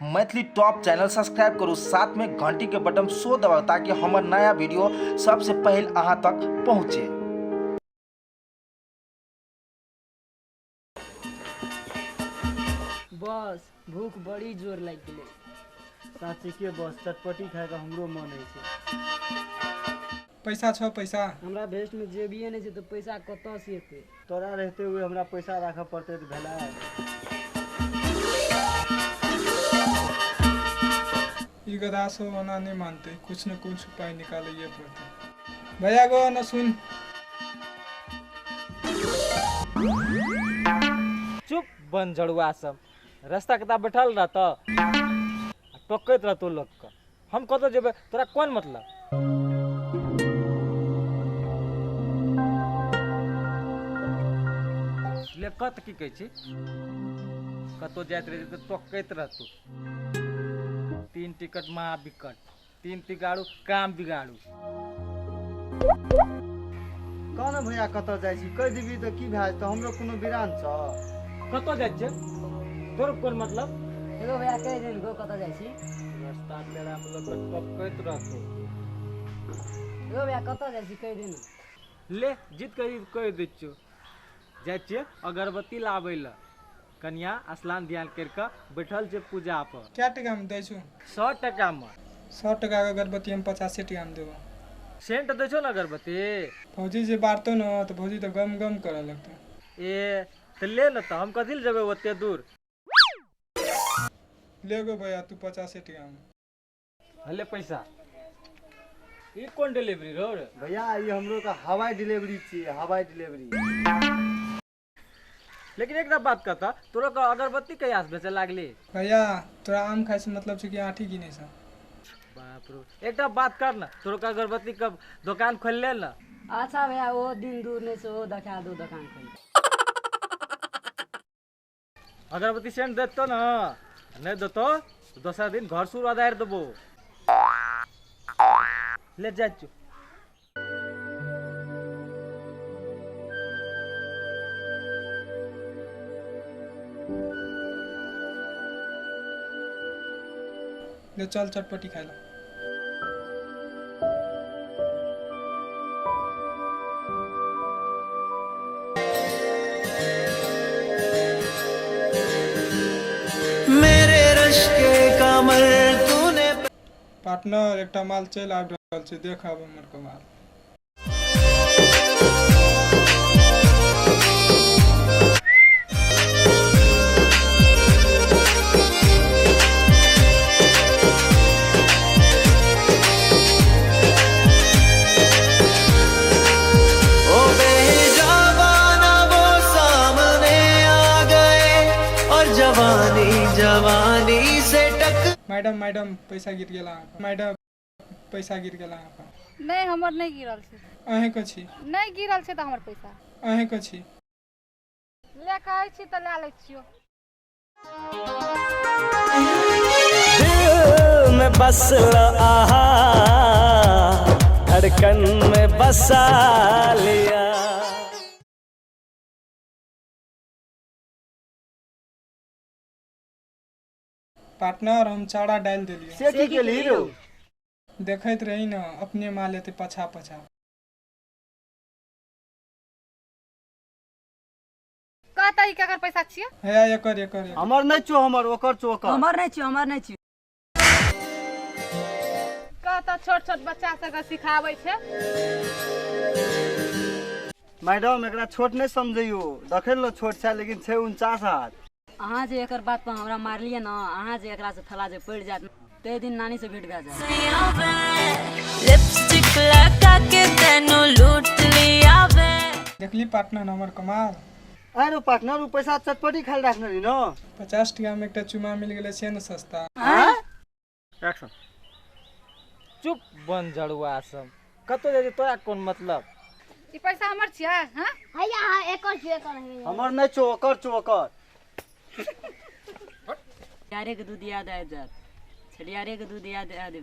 Maithili top channel subscribe करू, साथ में घंटी के बटन सो दबाओ ताकि हमार नया वीडियो सबसे पहले अहाँ तक पहुँचे। बस भूख बड़ी जोर लग गई। साथी के बस चटपटी खाए का हमरो मन है। पैसा छो पैसा हमरा भेस्ट में जेबिए नहीं तो पैसा कत से एते। तोरा रहते हुए हमरा पैसा रखा पड़ते तो भला। ई गधा सो होना नहीं मानते, कुछ न कुछ उपाय निकालिए पड़ते। भैया गो न सुन। चुप बन झड़ुआ सब, रास्ता कता बैठल रह टोकत रह तो लोग का। हम कत जेबे तोरा कौन मतलब? ले कत की कहै छी, कतो जाइत रहे तो टोकत रह तू। 3 टिकट महा बिकट, 3 तिगाड़ू काम बिगाड़ू। कौन भैया कत जाय छी कह दिबी तो की भाई तो हमरो कोनो बिरान छ। कतो जाइत छै तोर कोन मतलब? एगो भैया कह दिन गो कत जाय छी। रास्ता तेरा में लोग टोकत रह तू। एगो भैया कत जाय छी कह दिन। ले जीत कह दै छियो। जाइ छियै अगरबत्ती लाबै ल, कन्या स्नान ध्यान करके बैठल छै पूजा पर। क्या टका में दै छु? 100 टका में। 100 टका के अगरबत्ती हम 85 टका में देबो। सेंट दै छो ना अगरबत्ती? भौजी जे बारतो न तो भौजी तो गम गम करे लगतो। ए तो ले न, तो हम कथी ले जेबै ओते दूर? ले गो भैया तू 85 टका में। हले पैसा ई कौन डिलीवरी रो रे? भैया ये हमरो का हवाई डिलीवरी छी, हवाई डिलीवरी। लेकिन एक बात कहता, तोरा का अगरबत्ती कहिया से बेचे लागली? भैया तोरा आम खाए से मतलब छै कि आठी गिने से। बाप रे, एक बात कर ना, तोरा का अगरबत्ती का दुकान खोल ले ना। अच्छा भैया वो दिन दूर नहीं से वो दिखा दो दुकान खोल। अगरबत्ती सेंट देतो ना, नहीं देतो तो दूसरा दिन घर सुर आधार देबो। ले जा चु। ले चल चटपटी खाए ला। मेरे रश के कमर तूने। पार्टनर एकटा माल चल आबि रहल छै, देख आब हमर कमाल। ओ बेजाबाना वो सामने आ गए और जवानी जवानी से टक। मैडम मैडम पैसा गिर गेला अहाँ पर। मैडम पैसा गिर गेला अहाँ पर। नहीं हमर नहीं गिरल छै। अहें के छी? नहीं गिरल छै त हमर पैसा अहें के छी? ले कहै छी त ले लै छियो। दिल में बस आहा, धड़कन में बसा लिया। पार्टनर हम चारा डाल देलिए। से की के लीरो? देखैत रही न अपने माल एते पछा पछा। कहता ही केकर पैसा छियै? है एकर एकर एकर। हमर नहीं छो, हमर ओकर छो ओकर। हमार नहीं छी, हमार नहीं छी। कहता छोट छोट बच्चा सबके सिखाबै छै। मैडम एकरा छोट नहीं समझियो, देखे लो छोट छै लेकिन छै 49 हाथ। अहाँ जे एकर बात पर हमरा मारलिए ना, अहाँ जे एकरा से थला जे पड़ जात ते दिन नानी से भेट भए जाए। लिपस्टिक लगा के तेनु लूट लिया बे। देखली पार्टनर हमर कमाल। अरे पार्टनर वो पैसा चटपटी खाए रखने रही न। 50 टका में एकटा चुमा मिल गेले से न सस्ता। एक्शन। चुप बन झड़ुआ सब, कतो जाय तोरा कौन मतलब? ई पैसा हमर छियै? हां भैया हाँ एकर छियै, एकर नहीं। हमर नहीं छो ओकर छो ओकर। यारे के दूध याद आ जात, छड़ियारे के दूध याद आ दे।